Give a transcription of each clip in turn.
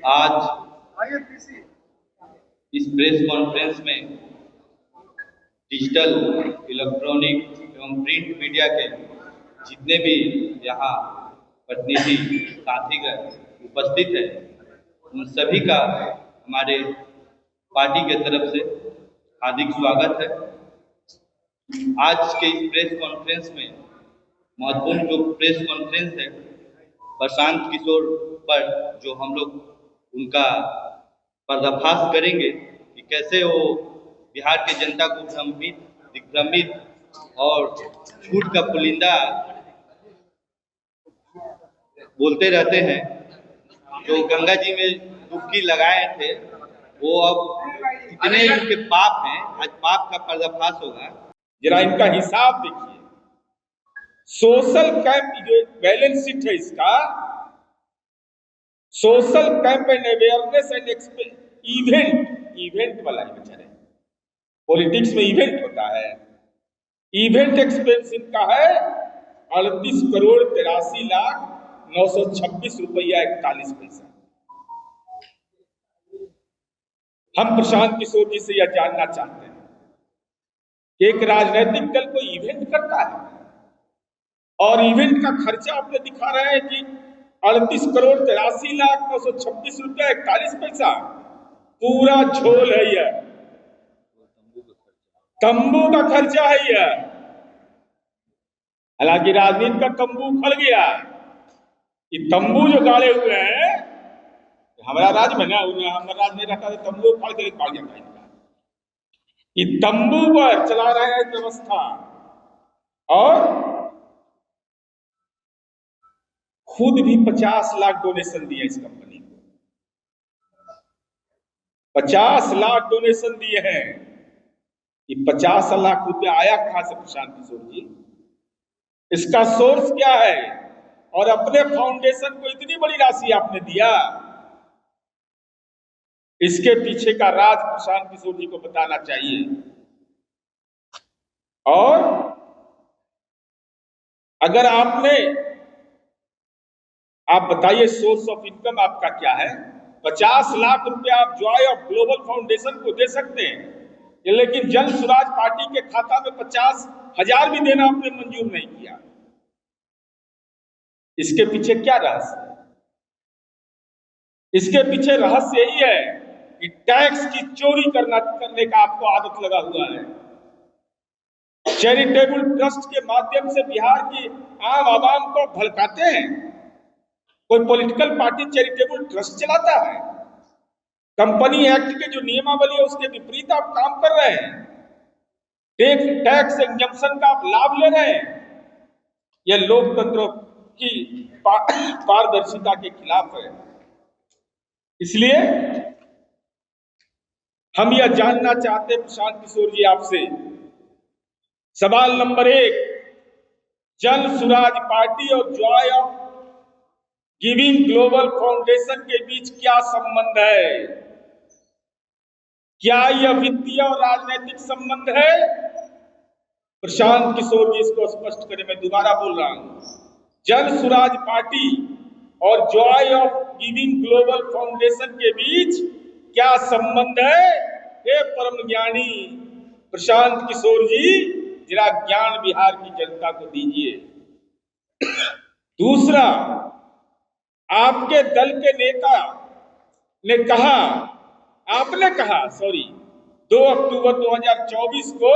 आज इस press conference में डिजिटल, इलेक्ट्रॉनिक एवं प्रिंट मीडिया के जितने भी यहाँ प्रतिनिधि साथीगण उपस्थित हैं, उन सभी का हमारे पार्टी के तरफ से हार्दिक स्वागत है। आज के इस प्रेस कॉन्फ्रेंस में महत्वपूर्ण जो प्रेस कॉन्फ्रेंस है, प्रशांत किशोर पर जो हम लोग उनका पर्दाफाश करेंगे कि कैसे वो बिहार की जनता को भ्रमित, दिग्भ्रमित और झूठ का पुलिंदा बोलते रहते हैं। जो गंगा जी में डुबकी लगाए थे, वो अब इतने इनके पाप हैं, आज पाप का पर्दाफाश होगा। जरा इनका हिसाब देखिए। सोशल कैंप बैलेंस शीट है इसका, social camp and awareness and event वाला है बेचारे। पॉलिटिक्स में इवेंट होता है, इवेंट एक्सपेंस इनका है 38,83,926 रुपया 41 पैसा। हम प्रशांत किशोर जी से यह जानना चाहते हैं कि एक राजनीतिक दल को इवेंट करता है और इवेंट का खर्चा आपने दिखा रहे हैं कि 38,83,926 रुपया 41 पैसा। पूरा झोल है यह, तंबू का खर्चा है यह। हालांकि राजनीति का तंबू उखड़ गया, ये तंबू जो गाड़े हुए हैं हमारा राज में ना, हमारा राज नहीं रहता तो तंबू उखाड़ के भाग जाता है। ये तंबू पर चला रहे हैं व्यवस्था और खुद भी 50 लाख डोनेशन दिए इस कंपनी को। 50 लाख डोनेशन दिए हैं। ये 50 लाख रुपया आया कहां से प्रशांत किशोर जी? इसका सोर्स क्या है? और अपने फाउंडेशन को इतनी बड़ी राशि आपने दिया, इसके पीछे का राज प्रशांत किशोर जी को बताना चाहिए। और अगर आप बताइए सोर्स ऑफ इनकम आपका क्या है? 50 लाख रुपया आप जॉय ऑफ ग्लोबल फाउंडेशन को दे सकते हैं, लेकिन जन स्वराज पार्टी के खाता में 50,000 भी देना आपने मंजूर नहीं किया। इसके पीछे क्या रहस्य है? इसके पीछे रहस्य यही है कि टैक्स की चोरी करने का आपको आदत लगा हुआ है। चैरिटेबल ट्रस्ट के माध्यम से बिहार की आम आवाम को भड़काते हैं। कोई पॉलिटिकल पार्टी चैरिटेबल ट्रस्ट चलाता है? कंपनी एक्ट के जो नियमावली है उसके विपरीत आप काम कर रहे हैं। टैक्स एग्जम्पशन का आप लाभ ले रहे हैं। यह लोकतंत्र की पारदर्शिता के खिलाफ है। इसलिए हम यह जानना चाहते हैं प्रशांत किशोर जी आपसे, सवाल नंबर 1, जन स्वराज पार्टी और Joy of giving global foundation के बीच क्या संबंध है? क्या यह वित्तीय और राजनीतिक संबंध है? प्रशांत किशोर जी इसको स्पष्ट करें। मैं दोबारा बोल रहा हूं, जन स्वराज पार्टी और Joy of giving global foundation के बीच क्या संबंध है? हे परम ज्ञानी प्रशांत किशोर जी, जरा ज्ञान बिहार की जनता को दीजिए। दूसरा, आपके दल के नेता ने कहा, आपने कहा 2 अक्टूबर 2024 को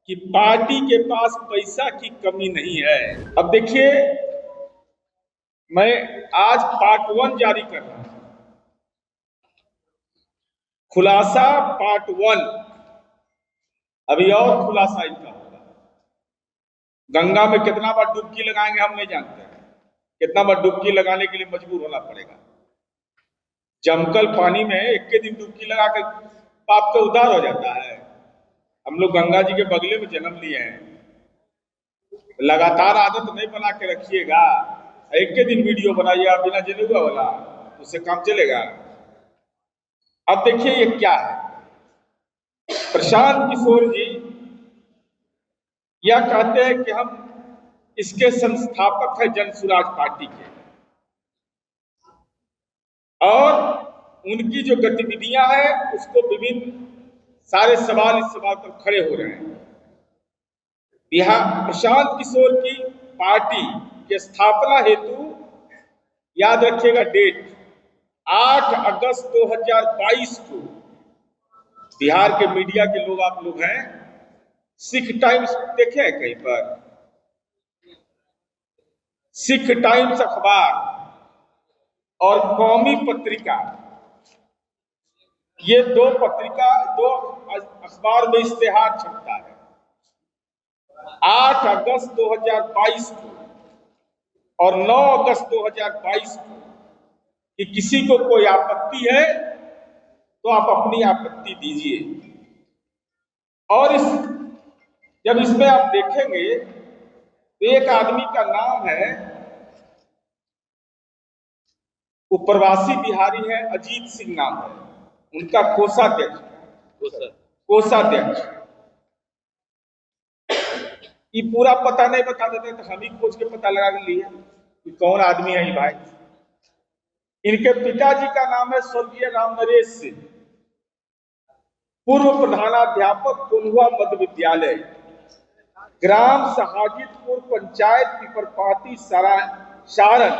कि पार्टी के पास पैसा की कमी नहीं है। अब देखिए, मैं आज पार्ट 1 जारी कर रहा हूं, खुलासा पार्ट 1। अभी और खुलासा इनका होगा। गंगा में कितना बार डुबकी लगाएंगे हम नहीं जानते हैं, कितना बार डुबकी लगाने के लिए मजबूर होना पड़ेगा। जमकल पानी में एक के दिन डुबकी लगा के पाप का उद्धार हो जाता है। हम लोग गंगा जी के बगले में जन्म लिए हैं, लगातार आदत नहीं बना के रखिएगा। एक के दिन वीडियो बनाइए बिना जनेगा वाला, उससे काम चलेगा? अब देखिए ये क्या है। प्रशांत किशोर जी यह कहते हैं कि हम इसके संस्थापक हैं जन स्वराज पार्टी के, और और उनकी जो गतिविधियां हैं उसको विभिन्न सारे सवाल इस सवाल पर खड़े हो रहे हैं। बिहार प्रशांत किशोर की पार्टी के स्थापना हेतु याद रखिएगा डेट 8 अगस्त 2022 को बिहार के मीडिया के लोग आप लोग हैं, सिख टाइम्स देखे हैं कहीं पर, सिख टाइम्स अखबार और कौमी पत्रिका, ये दो अखबार में इश्तेहार छपता है 8 अगस्त 2022 को और 9 अगस्त 2022 को कि किसी को कोई आपत्ति है तो आप अपनी आपत्ति दीजिए। और जब इसमें आप देखेंगे तो एक आदमी का नाम है, वो प्रवासी बिहारी है, अजीत सिंह नाम है उनका, कोषाध्यक्ष। ये पूरा पता नहीं बता देते तो हम ही खोज के पता लगा लिए कि कौन आदमी है ये भाई। इनके पिताजी का नाम है स्वर्गीय राम नरेश सिंह, पूर्व प्रधानाध्यापक कोल्हुआ मध्य विद्यालय, ग्राम सहाजितपुर, पंचायत पिपरपाती, सारण,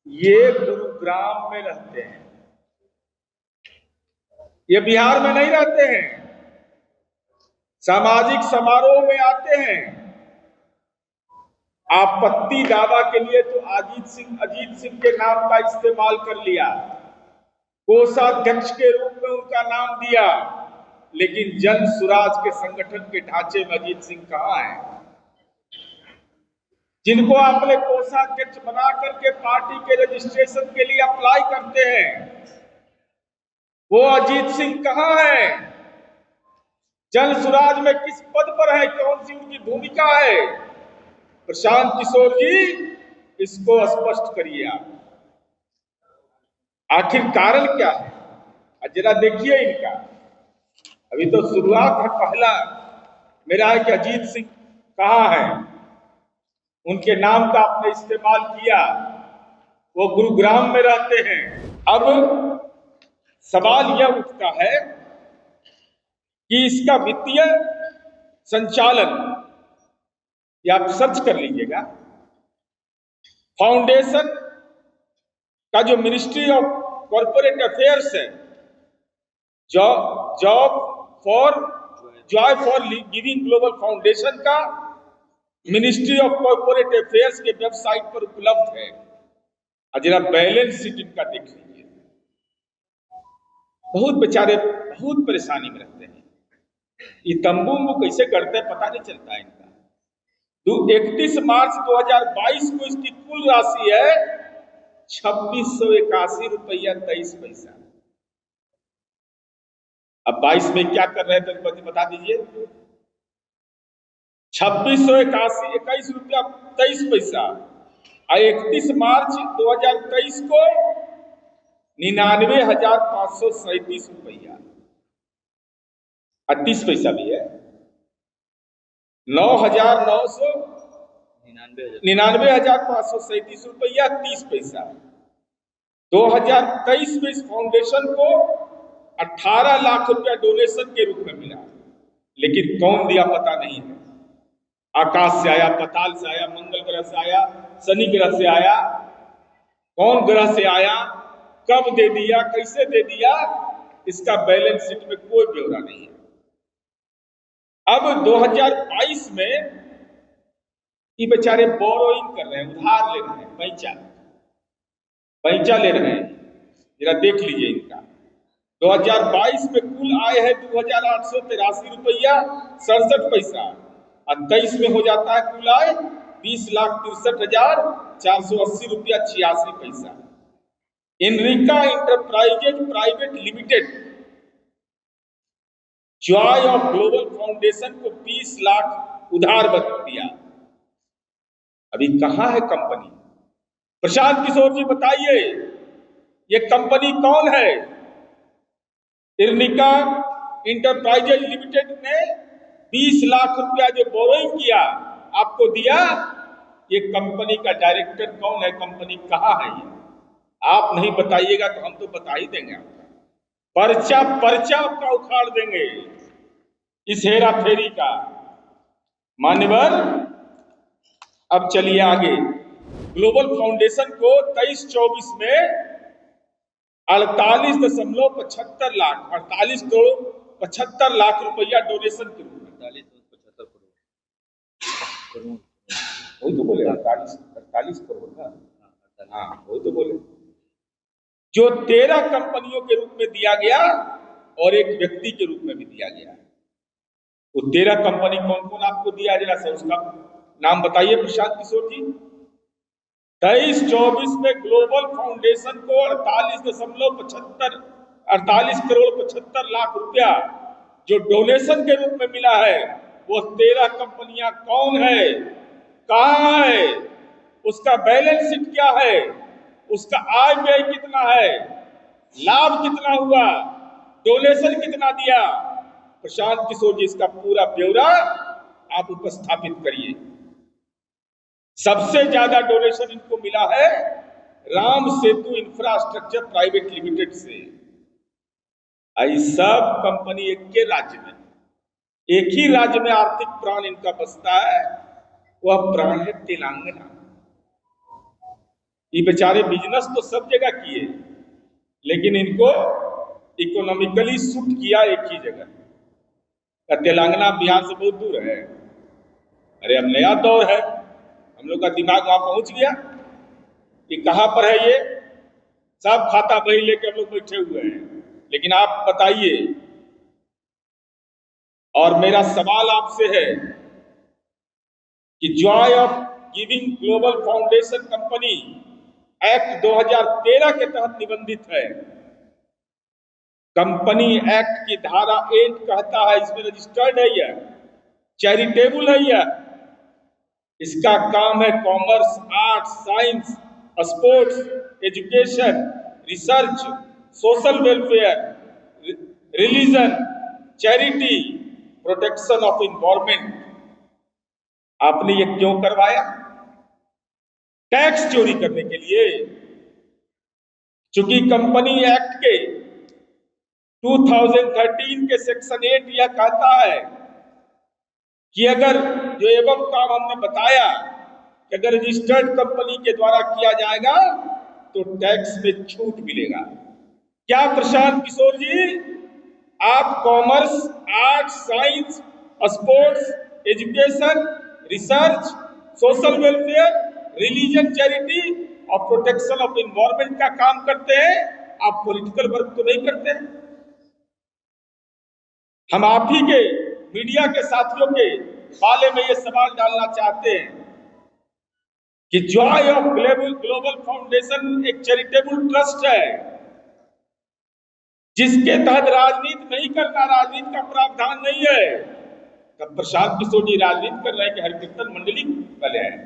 ये गुरुग्राम में रहते हैं। ये बिहार में नहीं रहते हैं, सामाजिक समारोह में आते हैं। आपत्ति दावा के लिए तो अजीत सिंह के नाम का इस्तेमाल कर लिया, कोषाध्यक्ष के रूप में उनका नाम दिया, लेकिन जन सुराज के संगठन के ढांचे में अजीत सिंह कहां है? जिनको आपने कोषाध्यक्ष बना करके पार्टी के रजिस्ट्रेशन के लिए अप्लाई करते हैं, वो अजीत सिंह कहां है? जन सुराज में किस पद पर है? कौन सी उनकी भूमिका है? प्रशांत किशोर जी, इसको स्पष्ट करिए आप, आखिर कारण क्या है? जरा देखिए इनका, अभी तो शुरुआत है, पहला मेरा है कि अजीत सिंह कहां है, उनके नाम का आपने इस्तेमाल किया, वो गुरुग्राम में रहते हैं। अब सवाल यह उठता है कि इसका वित्तीय संचालन, या आप सर्च कर लीजिएगा, फाउंडेशन का जो मिनिस्ट्री ऑफ कॉर्पोरेट अफेयर्स है, Joy for giving global foundation का मिनिस्ट्री ऑफ कॉर्पोरेट अफेयर्स के वेबसाइट पर उपलब्ध है। जरा बैलेंस शीट इनका देख लीजिए, बहुत बेचारे बहुत परेशानी में रहते हैं। ये तंबू कैसे करते हैं पता नहीं चलता है इनका। 31 मार्च 2022 को इसकी कुल राशि है 2681 रुपया 23 पैसा। अब 22 में क्या कर रहे थे बता दीजिए। 2681 रुपया 23 पैसा और 31 मार्च 2023 को 99,537 रुपया 38 पैसा भी है। 99,537 रुपया 30 पैसा। 2023 में इस फाउंडेशन को 18 लाख रुपया डोनेशन के रूप में मिला, लेकिन कौन दिया पता नहीं है। आकाश से आया, पताल से आया, मंगल ग्रह से आया, शनि ग्रह से आया, कौन ग्रह से आया, कब दे दिया, कैसे दे दिया, इसका बैलेंस शीट में कोई ब्यौरा नहीं है। अब 2022 में ये बेचारे बोरोइंग कर रहे हैं, उधार ले रहे हैं, पैंचा ले रहे हैं। जरा देख लीजिए इनका 2022 में कुल आय है 2,883 रुपया 67 पैसा और 23 में हो जाता है कुल आय 20,63,480 रुपया 86 पैसा। Enrica enterprises private limited joy of global foundation को 20 लाख उधार दिया। अभी कहां है कंपनी? प्रशांत किशोर जी बताइए, ये कंपनी कौन है? इरनिका इंटरप्राइजेज लिमिटेड ने 20 लाख रुपया जो बोरोइंग किया आपको दिया, ये कंपनी का डायरेक्टर कौन है? कंपनी कहां है? ये आप नहीं बताइएगा तो हम तो बता ही देंगे आपका पर्चा पर्चा आपका उखाड़ देंगे इस हेरा फेरी का। मान्यवर, अब चलिए आगे। ग्लोबल फाउंडेशन को 23-24 में 48.75 लाख 48 करोड़ 75 लाख रुपया डोनेशन के रूप में 48-75 करोड़ वही तो बोले 48 करोड़ ना। हाँ वही तो बोले, जो 13 कंपनियों के रूप में दिया गया और एक व्यक्ति के रूप में भी दिया गया। वो 13 कंपनी कौन कौन आपको दिया जरा से उसका नाम बताइए प्रशांत किशोर जी। 23-24 में ग्लोबल फाउंडेशन को 48 करोड़ 75 लाख रुपया जो डोनेशन के रूप में मिला है, वो 13 कंपनियां कौन है, कहां है, उसका बैलेंस शीट क्या है, उसका आय व्यय कितना है, लाभ कितना हुआ, डोनेशन कितना दिया। प्रशांत किशोर जी इसका पूरा ब्यौरा आप उपस्थापित करिए। सबसे ज्यादा डोनेशन इनको मिला है Ram Setu infrastructure private limited से। आई सब कंपनी एक के राज्य में, एक ही राज्य में आर्थिक प्राण इनका बसता है, वह प्राण है तेलंगाना। ये बेचारे बिजनेस तो सब जगह किए, लेकिन इनको इकोनॉमिकली सूट किया एक ही जगह। तेलंगाना बिहार से बहुत दूर है। अरे अब नया दौर है, हम लोग का दिमाग वहां पहुंच गया कि कहां पर है ये, सब खाता बही लेके हम लोग बैठे हुए हैं। लेकिन आप बताइए, और मेरा सवाल आपसे है कि Joy of giving global foundation company act 2013 के तहत निबंधित है। कंपनी एक्ट की धारा 8 कहता है, इसमें रजिस्टर्ड है यह, चैरिटेबल है यह, इसका काम है commerce, arts, science, sports, education, research, social welfare, religion, charity, protection of environment. आपने ये क्यों करवाया? टैक्स चोरी करने के लिए। चूंकि कंपनी एक्ट के 2013 के सेक्शन 8 यह कहता है कि अगर जो एवं काम हमने बताया कि अगर रजिस्टर्ड कंपनी के द्वारा किया जाएगा तो टैक्स में छूट मिलेगा। क्या प्रशांत किशोर जी, आप commerce, arts, science, sports, education, research, social welfare, religion, charity और प्रोटेक्शन ऑफ इन्वायरमेंट का काम करते हैं, आप पॉलिटिकल वर्क तो नहीं करते हैं। हम आप ही के मीडिया के साथियों के बारे में ये सवाल डालना चाहते हैं कि जॉय ऑफ ग्लोबल फाउंडेशन एक चैरिटेबल ट्रस्ट है जिसके तहत राजनीति नहीं करना, राजनीति का प्रावधान नहीं है। तब प्रशांत किशोर जी राजनीति कर रहे हैं कि हरिकीर्तन मंडली वाले हैं।